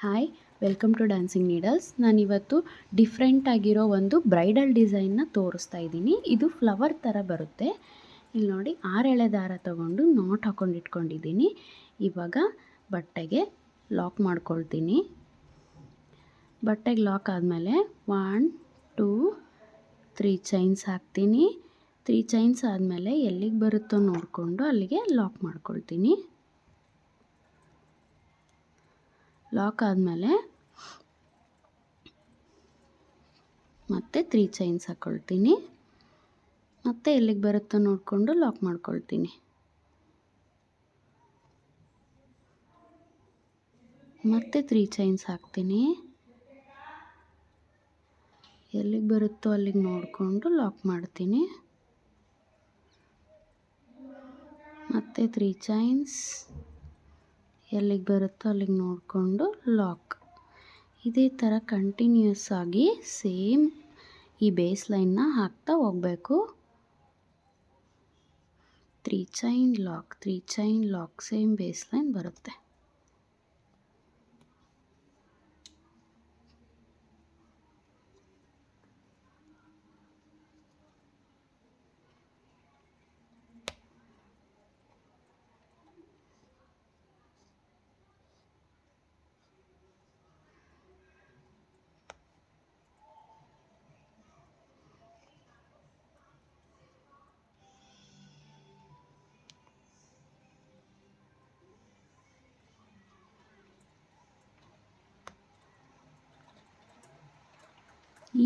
Hi, welcome to dancing needles. ನಾನಿವತ್ತು different ಆಗಿರೋ ಒಂದು ಬ್ರೈಡಲ್ ಡಿಸೈನ್ನ ತೋರಿಸ್ತಾ ಇದ್ದೀನಿ. ಇದು ಫ್ಲವರ್ ಥರ ಬರುತ್ತೆ. ಇಲ್ಲಿ ನೋಡಿ, 6 ಎಳೆ ದಾರ ತಗೊಂಡು ನಾಟ್ ಹಾಕೊಂಡು ಇಟ್ಕೊಂಡಿದ್ದೀನಿ. ಇವಾಗ ಬಟ್ಟೆಗೆ ಲಾಕ್ ಮಾಡ್ಕೊಳ್ತೀನಿ. ಬಟ್ಟೆಗೆ ಲಾಕ್ ಆದಮೇಲೆ 1 2 3 ಚೈನ್ಸ್ ಹಾಕ್ತೀನಿ. 3 ಚೈನ್ಸ್ ಆದಮೇಲೆ ಎಲ್ಲಿಗೆ ಬರುತ್ತೋ ನೋಡಿಕೊಂಡು ಅಲ್ಲಿಗೆ ಲಾಕ್ ಮಾಡ್ಕೊಳ್ತೀನಿ. ಲಾಕ್ ಆದಮೇಲೆ ಮತ್ತೆ 3 ಚೈನ್ಸ್ ಹಾಕ್ಕೊಳ್ತೀನಿ. ಮತ್ತೆ ಎಲ್ಲಿಗೆ ಬರುತ್ತೋ ನೋಡಿಕೊಂಡು ಲಾಕ್ ಮಾಡ್ಕೊಳ್ತೀನಿ. ಮತ್ತೆ 3 ಚೈನ್ಸ್ ಹಾಕ್ತೀನಿ. ಎಲ್ಲಿಗೆ ಬರುತ್ತೋ ಅಲ್ಲಿಗೆ ನೋಡಿಕೊಂಡು ಲಾಕ್ ಮಾಡ್ತೀನಿ. ಮತ್ತೆ 3 ಚೈನ್ಸ್, ಎಲ್ಲಿಗೆ ಬರುತ್ತೋ ಅಲ್ಲಿಗೆ ನೋಡಿಕೊಂಡು ಲಾಕ್. ಇದೇ ಥರ ಕಂಟಿನ್ಯೂಸ್ ಆಗಿ ಸೇಮ್ ಈ ಬೇಸ್ ಲೈನ್ನ ಹಾಕ್ತಾ ಹೋಗಬೇಕು. 3 chain lock, 3 chain lock, same base line ಬರುತ್ತೆ.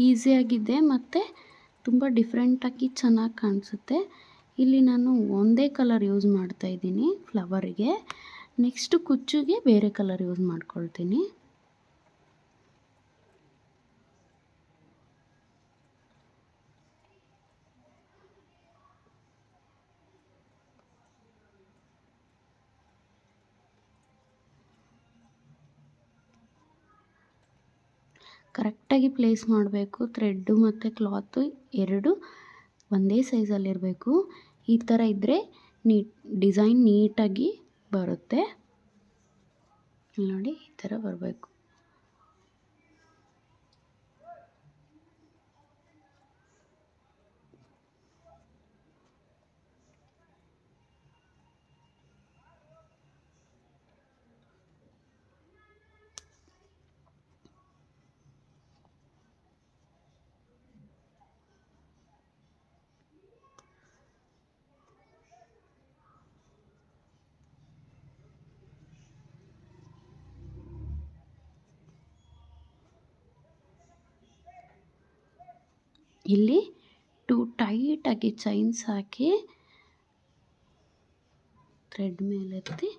ಈಸಿಯಾಗಿದೆ ಮತ್ತು ತುಂಬ ಡಿಫ್ರೆಂಟಾಗಿ ಚೆನ್ನಾಗಿ ಕಾಣಿಸುತ್ತೆ. ಇಲ್ಲಿ ನಾನು ಒಂದೇ ಕಲರ್ ಯೂಸ್ ಮಾಡ್ತಾಯಿದ್ದೀನಿ ಫ್ಲವರಿಗೆ. ನೆಕ್ಸ್ಟ್ ಕುಚ್ಚಿಗೆ ಬೇರೆ ಕಲರ್ ಯೂಸ್ ಮಾಡ್ಕೊಳ್ತೀನಿ. ಕರೆಕ್ಟಾಗಿ ಪ್ಲೇಸ್ ಮಾಡಬೇಕು. ಥ್ರೆಡ್ಡು ಮತ್ತು ಕ್ಲಾತು ಎರಡು ಒಂದೇ ಸೈಜಲ್ಲಿರಬೇಕು. ಈ ಥರ ಇದ್ದರೆ ಡಿಸೈನ್ ನೀಟಾಗಿ ಬರುತ್ತೆ. ನೋಡಿ, ಈ ಥರ ಬರಬೇಕು. ಇಲ್ಲಿ 2 ಟೈಟಾಗಿ ಚೈನ್ಸ್ ಹಾಕಿ ಥ್ರೆಡ್ ಮೇಲೆತ್ತಿ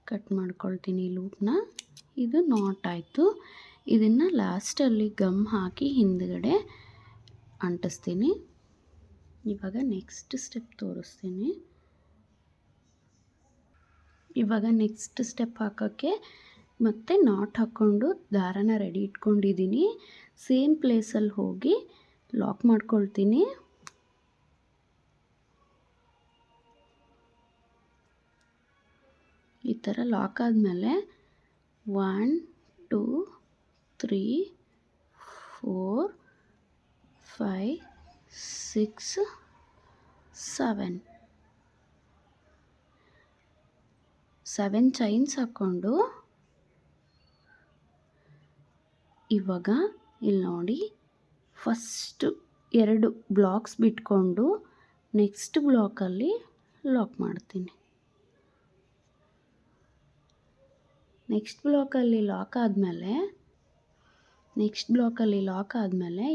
ಕಟ್ ಮಾಡ್ಕೊಳ್ತೀನಿ ಲೂಪ್ನ. ಇದು ನಾಟ್ ಆಯಿತು. ಇದನ್ನು ಲಾಸ್ಟಲ್ಲಿ ಗಮ್ ಹಾಕಿ ಹಿಂದ್ಗಡೆ ಅಂಟಿಸ್ತೀನಿ. ಇವಾಗ ನೆಕ್ಸ್ಟ್ ಸ್ಟೆಪ್ ತೋರಿಸ್ತೀನಿ. ಇವಾಗ ನೆಕ್ಸ್ಟ್ ಸ್ಟೆಪ್ ಹಾಕೋಕ್ಕೆ ಮತ್ತೆ ನಾಟ್ ಹಾಕ್ಕೊಂಡು ದಾರನ ರೆಡಿ ಇಟ್ಕೊಂಡಿದ್ದೀನಿ. ಸೇಮ್ ಪ್ಲೇಸಲ್ಲಿ ಹೋಗಿ ಲಾಕ್ ಮಾಡ್ಕೊಳ್ತೀನಿ. ಈ ಥರ ಲಾಕ್ ಆದಮೇಲೆ 1 2 3 4 5 6 7 ಚೈನ್ಸ್ ಹಾಕ್ಕೊಂಡು ಇವಾಗ ಇಲ್ಲಿ ನೋಡಿ, ಫಸ್ಟು 2 ಬ್ಲಾಕ್ಸ್ ಬಿಟ್ಕೊಂಡು ನೆಕ್ಸ್ಟ್ ಬ್ಲಾಕಲ್ಲಿ ಲಾಕ್ ಮಾಡ್ತೀನಿ. ನೆಕ್ಸ್ಟ್ ಬ್ಲಾಕಲ್ಲಿ ಲಾಕ್ ಆದಮೇಲೆ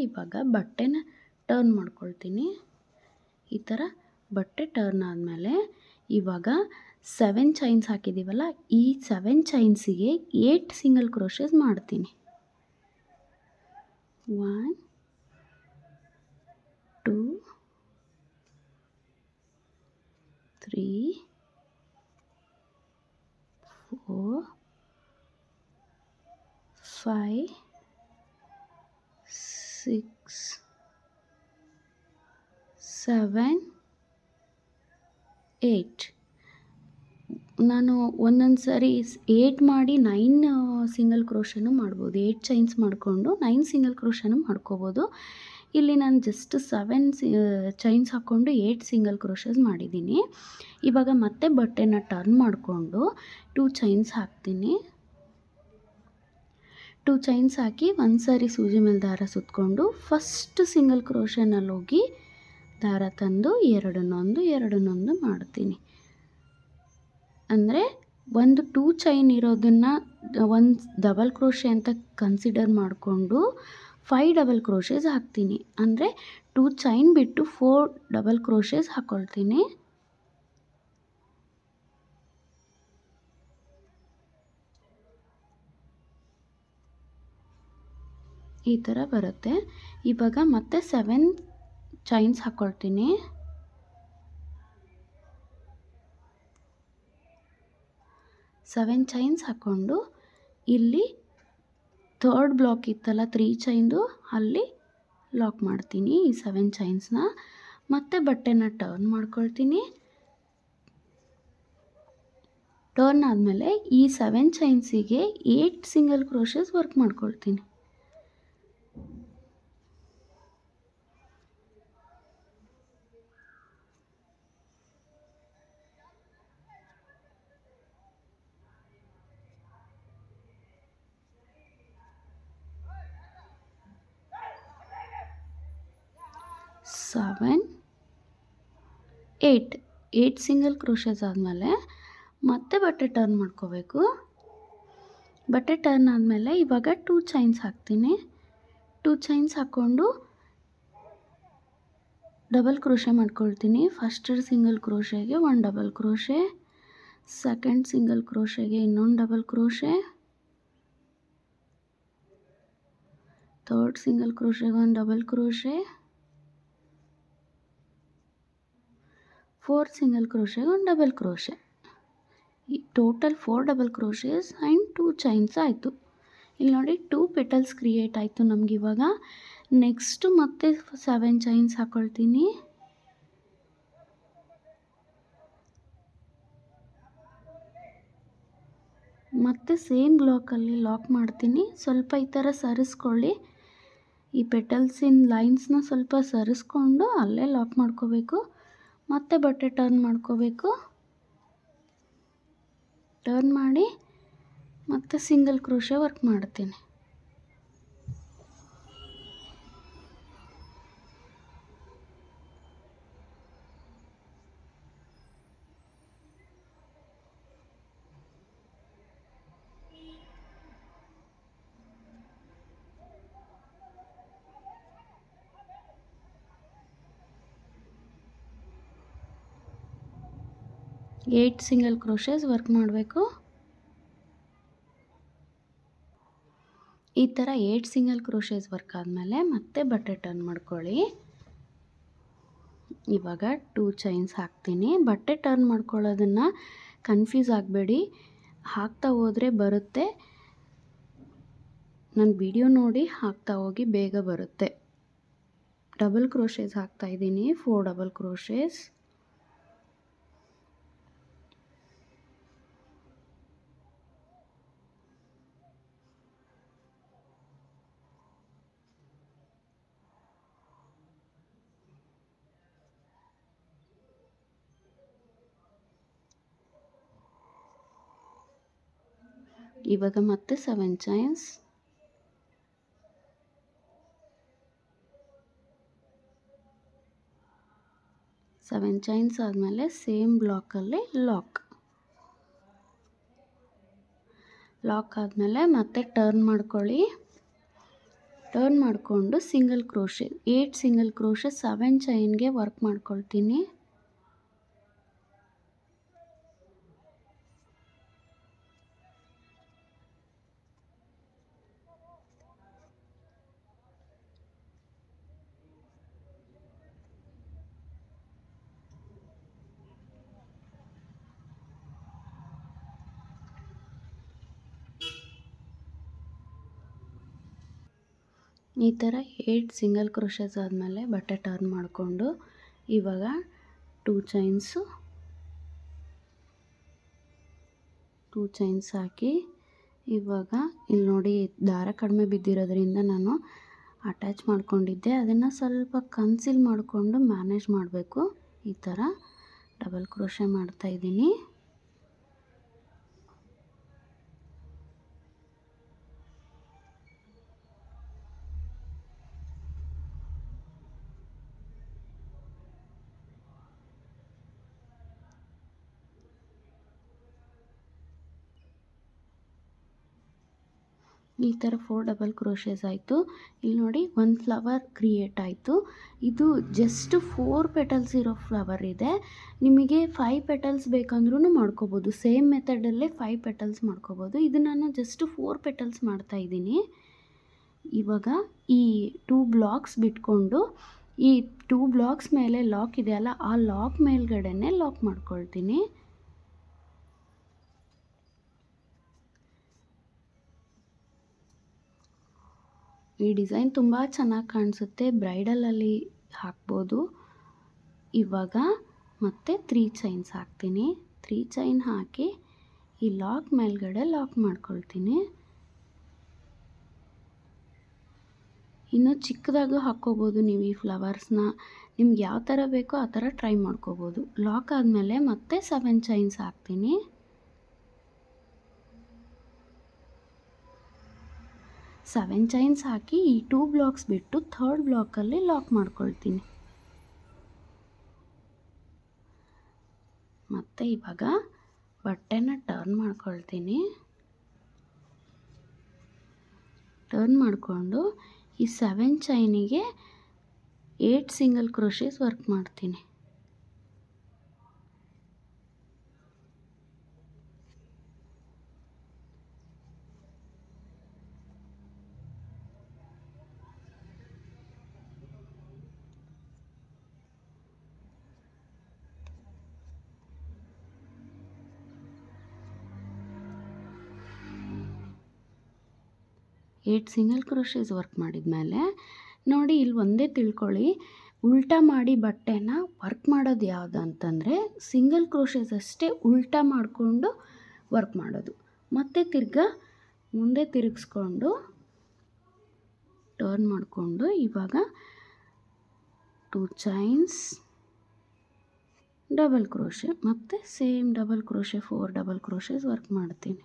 ಇವಾಗ ಬಟ್ಟೆನ ಟರ್ನ್ ಮಾಡ್ಕೊಳ್ತೀನಿ. ಈ ಥರ ಬಟ್ಟೆ ಟರ್ನ್ ಆದಮೇಲೆ ಇವಾಗ 7 ಚೈನ್ಸ್ ಹಾಕಿದ್ದೀವಲ್ಲ, ಈ 7 ಚೈನ್ಸಿಗೆ 8 ಸಿಂಗಲ್ ಕ್ರೋಶಸ್ ಮಾಡ್ತೀನಿ. 1 2 3 4 5 6 7 8 ನಾನು ಒಂದೊಂದು ಸಾರಿ 8 ಮಾಡಿ 9 ಸಿಂಗಲ್ ಕ್ರೋಶನು ಮಾಡ್ಬೋದು. 8 ಚೈನ್ಸ್ ಮಾಡಿಕೊಂಡು 9 ಸಿಂಗಲ್ ಕ್ರೋಶನು ಮಾಡ್ಕೋಬೋದು. ಇಲ್ಲಿ ನಾನು ಜಸ್ಟ್ 7 ಚೈನ್ಸ್ ಹಾಕ್ಕೊಂಡು 8 ಸಿಂಗಲ್ ಕ್ರೋಶಸ್ ಮಾಡಿದ್ದೀನಿ. ಇವಾಗ ಮತ್ತೆ ಬಟ್ಟೆನ ಟರ್ನ್ ಮಾಡಿಕೊಂಡು 2 ಚೈನ್ಸ್ ಹಾಕ್ತೀನಿ. 2 ಚೈನ್ಸ್ ಹಾಕಿ ಒಂದು ಸಾರಿ ಸೂಜಿ ಮೇಲೆ ದಾರ ಸುತ್ತಕೊಂಡು ಫಸ್ಟ್ ಸಿಂಗಲ್ ಕ್ರೋಶನಲ್ಲಿ ಹೋಗಿ ದಾರ ತಂದು ಎರಡನ್ನೊಂದು ಎರಡನ್ನೊಂದು ಮಾಡ್ತೀನಿ. ಅಂದರೆ ಒಂದು 2 ಚೈನ್ ಇರೋದನ್ನು ಒಂದು ಡಬಲ್ ಕ್ರೋಶೆ ಅಂತ ಕನ್ಸಿಡರ್ ಮಾಡಿಕೊಂಡು 5 ಡಬಲ್ ಕ್ರೋಶೆಸ್ ಹಾಕ್ತೀನಿ. ಅಂದರೆ 2 ಚೈನ್ ಬಿಟ್ಟು 4 ಡಬಲ್ ಕ್ರೋಶೆಸ್ ಹಾಕ್ಕೊಳ್ತೀನಿ. ಈ ಥರ ಬರುತ್ತೆ. ಇವಾಗ ಮತ್ತೆ 7 ಚೈನ್ಸ್ ಹಾಕ್ಕೊಳ್ತೀನಿ. 7 ಚೈನ್ಸ್ ಹಾಕ್ಕೊಂಡು ಇಲ್ಲಿ ಥರ್ಡ್ ಬ್ಲಾಕ್ ಇತ್ತಲ್ಲ 3 ಚೈನ್ದು, ಅಲ್ಲಿ ಲಾಕ್ ಮಾಡ್ತೀನಿ ಈ 7 ಚೈನ್ಸ್ನ. ಮತ್ತೆ ಬಟ್ಟೆನ ಟರ್ನ್ ಮಾಡ್ಕೊಳ್ತೀನಿ. ಟರ್ನ್ ಆದಮೇಲೆ ಈ 7 ಚೈನ್ಸಿಗೆ 8 ಸಿಂಗಲ್ ಕ್ರೋಶಸ್ ವರ್ಕ್ ಮಾಡ್ಕೊಳ್ತೀನಿ. ಏಟ್ ಸಿಂಗಲ್ ಕ್ರೋಶಸ್ ಆದಮೇಲೆ ಮತ್ತೆ ಬಟ್ಟೆ ಟರ್ನ್ ಮಾಡ್ಕೋಬೇಕು. ಬಟ್ಟೆ ಟರ್ನ್ ಆದಮೇಲೆ ಇವಾಗ 2 ಚೈನ್ಸ್ ಹಾಕ್ತೀನಿ. 2 ಚೈನ್ಸ್ ಹಾಕ್ಕೊಂಡು ಡಬಲ್ ಕ್ರೋಶೆ ಮಾಡ್ಕೊಳ್ತೀನಿ. ಫಸ್ಟ್ ಸಿಂಗಲ್ ಕ್ರೋಶೆಗೆ 1 ಡಬಲ್ ಕ್ರೋಶೆ, ಸೆಕೆಂಡ್ ಸಿಂಗಲ್ ಕ್ರೋಶೆಗೆ ಇನ್ನೊಂದು ಡಬಲ್ ಕ್ರೋಶೆ, ಥರ್ಡ್ ಸಿಂಗಲ್ ಕ್ರೋಶೆಗೆ 1 ಡಬಲ್ ಕ್ರೋಶೆ, 4 ಸಿಂಗಲ್ ಕ್ರೋಶೆಗೆ 1 ಡಬಲ್ ಕ್ರೋಶೆ. ಈ total 4 double crochets and 2 chains ಆಯಿತು. ಇಲ್ಲಿ ನೋಡಿ 2 ಪೆಟಲ್ಸ್ ಕ್ರಿಯೇಟ್ ಆಯಿತು ನಮಗಿವಾಗ. ನೆಕ್ಸ್ಟು ಮತ್ತೆ 7 ಚೈನ್ಸ್ ಹಾಕ್ಕೊಳ್ತೀನಿ. ಮತ್ತೆ ಸೇಮ್ ಬ್ಲಾಕಲ್ಲಿ ಲಾಕ್ ಮಾಡ್ತೀನಿ. ಸ್ವಲ್ಪ ಈ ಥರ ಸರಿಸ್ಕೊಳ್ಳಿ. ಈ ಪೆಟಲ್ಸಿನ ಲೈನ್ಸ್ನ ಸ್ವಲ್ಪ ಸರಿಸ್ಕೊಂಡು ಅಲ್ಲೇ ಲಾಕ್ ಮಾಡ್ಕೋಬೇಕು. ಮತ್ತೆ ಬಟ್ಟೆ ಟರ್ನ್ ಮಾಡ್ಕೋಬೇಕು. ಟರ್ನ್ ಮಾಡಿ ಮತ್ತೆ ಸಿಂಗಲ್ ಕ್ರೋಶೆ ವರ್ಕ್ ಮಾಡ್ತೀನಿ. ಏಟ್ ಸಿಂಗಲ್ ಕ್ರೋಶೆಸ್ ವರ್ಕ್ ಮಾಡಬೇಕು. ಈ ಥರ 8 ಸಿಂಗಲ್ ಕ್ರೋಶೆಸ್ ವರ್ಕ್ ಆದಮೇಲೆ ಮತ್ತೆ ಬಟ್ಟೆ ಟರ್ನ್ ಮಾಡ್ಕೊಳ್ಳಿ. ಇವಾಗ 2 ಚೈನ್ಸ್ ಹಾಕ್ತೀನಿ. ಬಟ್ಟೆ ಟರ್ನ್ ಮಾಡ್ಕೊಳ್ಳೋದನ್ನು ಕನ್ಫ್ಯೂಸ್ ಆಗಬೇಡಿ, ಹಾಕ್ತಾ ಹೋದರೆ ಬರುತ್ತೆ. ನನ್ನ ವಿಡಿಯೋ ನೋಡಿ ಹಾಕ್ತಾ ಹೋಗಿ ಬೇಗ ಬರುತ್ತೆ. ಡಬಲ್ ಕ್ರೋಶೆಸ್ ಹಾಕ್ತಾಯಿದ್ದೀನಿ, 4 ಡಬಲ್ ಕ್ರೋಶೆಸ್. ಇವಾಗ ಮತ್ತೆ 7 ಚೈನ್ಸ್. ಸೆವೆನ್ ಚೈನ್ಸ್ ಆದಮೇಲೆ ಸೇಮ್ ಬ್ಲಾಕಲ್ಲಿ ಲಾಕ್ ಆದಮೇಲೆ ಮತ್ತೆ ಟರ್ನ್ ಮಾಡ್ಕೊಳ್ಳಿ. ಟರ್ನ್ ಮಾಡಿಕೊಂಡು ಸಿಂಗಲ್ ಕ್ರೋಶೆ 8 ಸಿಂಗಲ್ ಕ್ರೋಶೆ 7 ಚೈನ್ಗೆ ವರ್ಕ್ ಮಾಡ್ಕೊಳ್ತೀನಿ. ಈ ಥರ 8 ಸಿಂಗಲ್ ಕ್ರೋಶಸ್ ಆದಮೇಲೆ ಬಟ್ಟೆ ಟರ್ನ್ ಮಾಡಿಕೊಂಡು ಇವಾಗ 2 ಚೈನ್ಸು 2 ಚೈನ್ಸ್ ಹಾಕಿ ಇವಾಗ ಇಲ್ಲಿ ನೋಡಿ ದಾರ ಕಡಿಮೆ ಬಿದ್ದಿರೋದ್ರಿಂದ ನಾನು ಅಟ್ಯಾಚ್ ಮಾಡ್ಕೊಂಡಿದ್ದೆ, ಅದನ್ನು ಸ್ವಲ್ಪ ಕನ್ಸೀಲ್ ಮಾಡಿಕೊಂಡು ಮ್ಯಾನೇಜ್ ಮಾಡಬೇಕು. ಈ ಥರ ಡಬಲ್ ಕ್ರೋಶೆ ಮಾಡ್ತಾಯಿದ್ದೀನಿ. ಈ ಥರ 4 ಡಬಲ್ ಕ್ರೋಶೇಸ್ ಆಯಿತು. ಇಲ್ಲಿ ನೋಡಿ ಒಂದು ಫ್ಲವರ್ ಕ್ರಿಯೇಟ್ ಆಯಿತು. ಇದು ಜಸ್ಟ್ 4 ಪೆಟಲ್ಸ್ ಇರೋ ಫ್ಲವರ್ ಇದೆ. ನಿಮಗೆ 5 ಪೆಟಲ್ಸ್ ಬೇಕಂದ್ರೂ ಮಾಡ್ಕೋಬೋದು. ಸೇಮ್ ಮೆಥಡಲ್ಲೇ 5 ಪೆಟಲ್ಸ್ ಮಾಡ್ಕೋಬೋದು. ಇದು ನಾನು ಜಸ್ಟ್ 4 ಪೆಟಲ್ಸ್ ಮಾಡ್ತಾಯಿದ್ದೀನಿ. ಇವಾಗ ಈ 2 ಬ್ಲಾಕ್ಸ್ ಬಿಟ್ಕೊಂಡು ಈ 2 ಬ್ಲಾಕ್ಸ್ ಮೇಲೆ ಲಾಕ್ ಇದೆಯಲ್ಲ, ಆ ಲಾಕ್ ಮೇಲ್ಗಡೆನೇ ಲಾಕ್ ಮಾಡ್ಕೊಳ್ತೀನಿ. ಈ ಡಿಸೈನ್ ತುಂಬ ಚೆನ್ನಾಗಿ ಕಾಣಿಸುತ್ತೆ, ಬ್ರೈಡಲಲ್ಲಿ ಹಾಕ್ಬೋದು. ಇವಾಗ ಮತ್ತೆ 3 ಚೈನ್ಸ್ ಹಾಕ್ತೀನಿ. 3 ಚೈನ್ ಹಾಕಿ ಈ ಲಾಕ್ ಮೇಲ್ಗಡೆ ಲಾಕ್ ಮಾಡ್ಕೊಳ್ತೀನಿ. ಇನ್ನು ಚಿಕ್ಕದಾಗೂ ಹಾಕ್ಕೋಬೋದು ನೀವು ಈ ಫ್ಲವರ್ಸ್ನ. ನಿಮ್ಗೆ ಯಾವ ಥರ ಬೇಕೋ ಆ ಥರ ಟ್ರೈ ಮಾಡ್ಕೋಬೋದು. ಲಾಕ್ ಆದಮೇಲೆ ಮತ್ತೆ 7 ಚೈನ್ಸ್ ಹಾಕ್ತೀನಿ. 7 ಚೈನ್ಸ್ ಹಾಕಿ ಈ 2 ಬ್ಲಾಕ್ಸ್ ಬಿಟ್ಟು 3rd ಬ್ಲಾಕಲ್ಲಿ ಲಾಕ್ ಮಾಡ್ಕೊಳ್ತೀನಿ. ಮತ್ತು ಇವಾಗ ಬಟ್ಟೆನ ಟರ್ನ್ ಮಾಡ್ಕೊಳ್ತೀನಿ. ಟರ್ನ್ ಮಾಡಿಕೊಂಡು ಈ 7 ಚೈನಿಗೆ 8 ಸಿಂಗಲ್ ಕ್ರೋಶೇಸ್ ವರ್ಕ್ ಮಾಡ್ತೀನಿ. ಏಟ್ ಸಿಂಗಲ್ ಕ್ರೋಶೇಸ್ ವರ್ಕ್ ಮಾಡಿದ್ಮೇಲೆ ನೋಡಿ ಇಲ್ಲಿ ಒಂದೇ ತಿಳ್ಕೊಳ್ಳಿ, ಉಲ್ಟಾ ಮಾಡಿ ಬಟ್ಟೆನ ವರ್ಕ್ ಮಾಡೋದು ಯಾವುದು ಅಂತಂದರೆ ಸಿಂಗಲ್ ಕ್ರೋಶೇಸ್ ಅಷ್ಟೇ ಉಲ್ಟಾ ಮಾಡಿಕೊಂಡು ವರ್ಕ್ ಮಾಡೋದು. ಮತ್ತು ತಿರ್ಗಾ ಮುಂದೆ ತಿರುಗಿಸ್ಕೊಂಡು ಟರ್ನ್ ಮಾಡಿಕೊಂಡು ಇವಾಗ 2 ಚೈನ್ಸ್ ಡಬಲ್ ಕ್ರೋಶೆ ಮತ್ತು same double crochet 4 double crochets work ಮಾಡ್ತೀನಿ.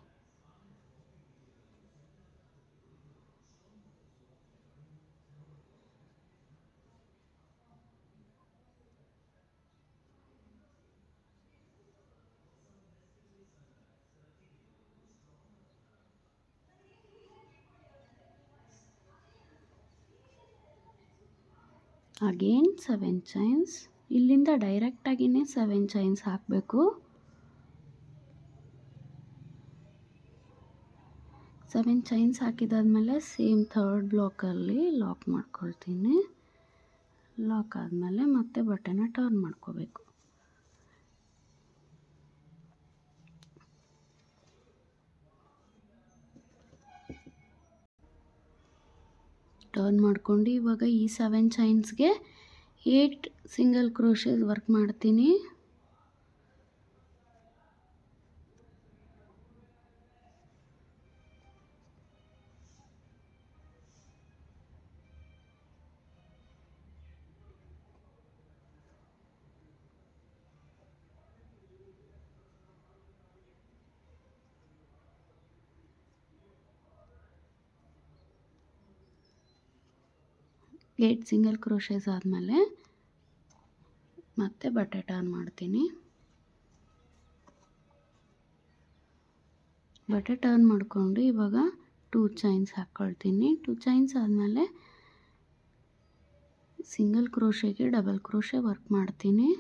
ಅಗೇನ್ 7 ಚೈನ್ಸ್, ಇಲ್ಲಿಂದ ಡೈರೆಕ್ಟಾಗಿಯೇ 7 ಚೈನ್ಸ್ ಹಾಕಬೇಕು. 7 ಚೈನ್ಸ್ ಹಾಕಿದಾದ್ಮೇಲೆ ಸೇಮ್ 3rd ಬ್ಲಾಕಲ್ಲಿ ಲಾಕ್ ಮಾಡ್ಕೊಳ್ತೀನಿ. ಲಾಕ್ ಆದಮೇಲೆ ಮತ್ತೆ ಬಟ್ಟೆನ ಟರ್ನ್ ಮಾಡ್ಕೋಬೇಕು. ಟರ್ನ್ ಮಾಡ್ಕೊಂಡು ಇವಾಗ ಈ 7 ಚೈನ್ಸ್ಗೆ 8 ಸಿಂಗಲ್ ಕ್ರೋಶೇಸ್ ವರ್ಕ್ ಮಾಡ್ತೀನಿ. ಏಟ್ ಸಿಂಗಲ್ ಕ್ರೋಶೇಸ್ ಆದಮೇಲೆ ಮತ್ತೆ ಬಟ್ಟೆ ಟರ್ನ್ ಮಾಡ್ತೀನಿ. ಬಟ್ಟೆ ಟರ್ನ್ ಮಾಡಿಕೊಂಡು ಇವಾಗ 2 ಚೈನ್ಸ್ ಹಾಕ್ಕೊಳ್ತೀನಿ. 2 ಚೈನ್ಸ್ ಆದಮೇಲೆ ಸಿಂಗಲ್ ಕ್ರೋಶೆಗೆ ಡಬಲ್ ಕ್ರೋಶೆ ವರ್ಕ್ ಮಾಡ್ತೀನಿ.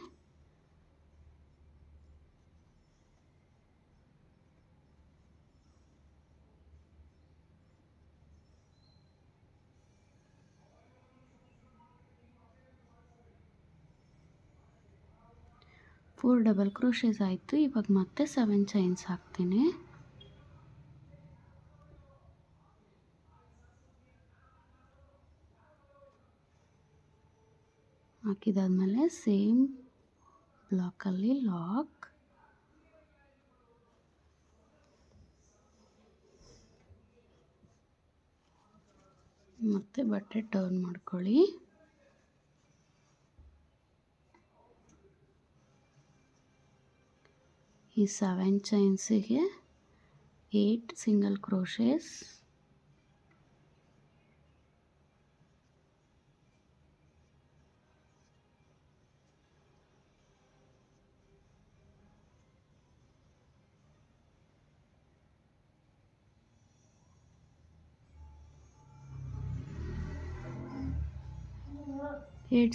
ಫೋರ್ ಡಬಲ್ ಕ್ರೋಶೇಸ್ ಆಯಿತು. ಇವಾಗ ಮತ್ತೆ 7 ಚೈನ್ಸ್ ಹಾಕ್ತೀನಿ. ಹಾಕಿದಾದ್ಮೇಲೆ ಸೇಮ್ ಬ್ಲಾಕಲ್ಲಿ ಲಾಕ್, ಮತ್ತು ಬಟ್ಟೆ ಟರ್ನ್ ಮಾಡ್ಕೊಳ್ಳಿ. ಈ 7 ಚೈನ್ಸಿಗೆ 8 ಸಿಂಗಲ್ ಕ್ರೋಶೇಸ್,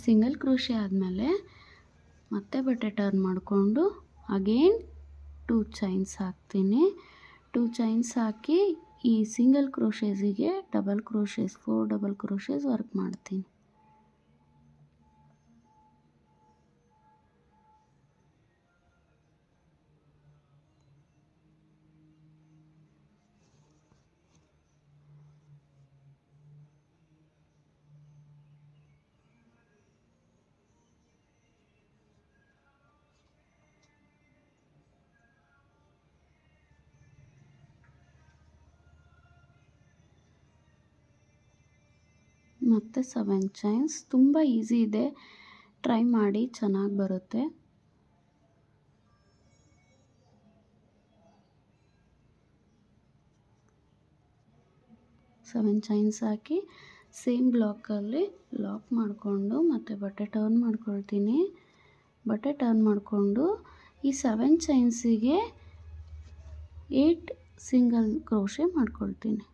ಸಿಂಗಲ್ ಕ್ರೋಶೆ ಆದಮೇಲೆ ಮತ್ತೆ ಬಟ್ಟೆ ಟರ್ನ್ ಮಾಡಿಕೊಂಡು ಅಗೇನ್ 2 ಚೈನ್ಸ್ ಹಾಕ್ತೀನಿ. 2 ಚೈನ್ಸ್ ಹಾಕಿ ಈ single ಕ್ರೋಶೇಸಿಗೆ double crochets 4 double crochets work ಮಾಡ್ತೀನಿ. ಮತ್ತು 7 ಚೈನ್ಸ್ ತುಂಬ ಈಸಿ ಇದೆ, ಟ್ರೈ ಮಾಡಿ, ಚೆನ್ನಾಗಿ ಬರುತ್ತೆ. ಸೆವೆನ್ ಚೈನ್ಸ್ ಹಾಕಿ ಸೇಮ್ ಬ್ಲಾಕಲ್ಲಿ ಲಾಕ್ ಮಾಡಿಕೊಂಡು ಮತ್ತೆ ಬಟ್ಟೆ ಟರ್ನ್ ಮಾಡ್ಕೊಳ್ತೀನಿ. ಬಟ್ಟೆ ಟರ್ನ್ ಮಾಡಿಕೊಂಡು ಈ 7 ಚೈನ್ಸಿಗೆ 8 ಸಿಂಗಲ್ ಕ್ರೋಶೆ ಮಾಡ್ಕೊಳ್ತೀನಿ.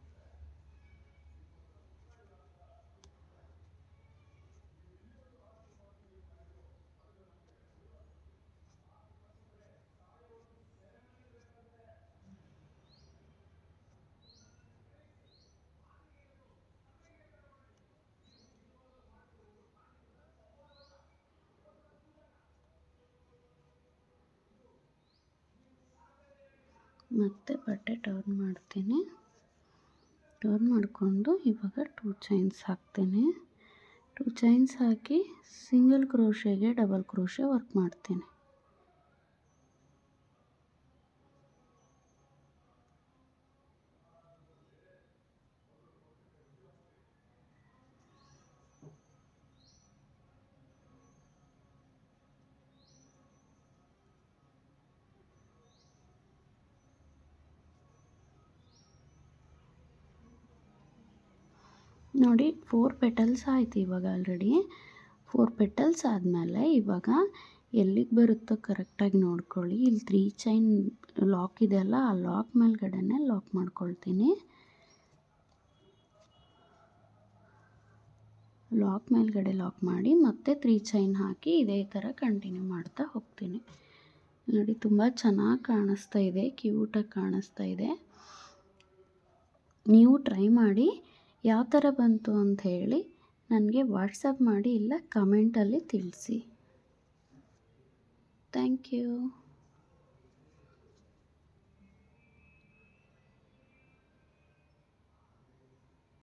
ಮತ್ತು ಬಟ್ಟೆ ಟರ್ನ್ ಮಾಡ್ತೀನಿ. ಟರ್ನ್ ಮಾಡಿಕೊಂಡು ಇವಾಗ 2 ಚೈನ್ಸ್ ಹಾಕ್ತೀನಿ. 2 ಚೈನ್ಸ್ ಹಾಕಿ ಸಿಂಗಲ್ ಕ್ರೋಶೆಗೆ ಡಬಲ್ ಕ್ರೋಶೆ ವರ್ಕ್ ಮಾಡ್ತೀನಿ. ನೋಡಿ 4 ಪೆಟಲ್ಸ್ ಆಯಿತು ಇವಾಗ ಆಲ್ರೆಡಿ. 4 ಪೆಟಲ್ಸ್ ಆದಮೇಲೆ ಇವಾಗ ಎಲ್ಲಿಗೆ ಬರುತ್ತೋ ಕರೆಕ್ಟಾಗಿ ನೋಡ್ಕೊಳ್ಳಿ. ಇಲ್ಲಿ 3 ಚೈನ್ ಲಾಕ್ ಇದೆಯಲ್ಲ, ಆ ಲಾಕ್ ಮೇಲ್ಗಡೆನೆ ಲಾಕ್ ಮಾಡ್ಕೊಳ್ತೀನಿ. ಲಾಕ್ ಮೇಲ್ಗಡೆ ಲಾಕ್ ಮಾಡಿ ಮತ್ತೆ 3 ಚೈನ್ ಹಾಕಿ ಇದೇ ಥರ ಕಂಟಿನ್ಯೂ ಮಾಡ್ತಾ ಹೋಗ್ತೀನಿ. ನೋಡಿ ತುಂಬ ಚೆನ್ನಾಗಿ ಕಾಣಿಸ್ತಾ ಇದೆ, ಕ್ಯೂಟಾಗಿ ಕಾಣಿಸ್ತಾ ಇದೆ. ನೀವು ಟ್ರೈ ಮಾಡಿ ಯಾವ ಥರ ಬಂತು ಅಂತ ಹೇಳಿ ನನಗೆ ವಾಟ್ಸಪ್ ಮಾಡಿ ಇಲ್ಲ ಕಮೆಂಟಲ್ಲಿ ತಿಳಿಸಿ. Thank you.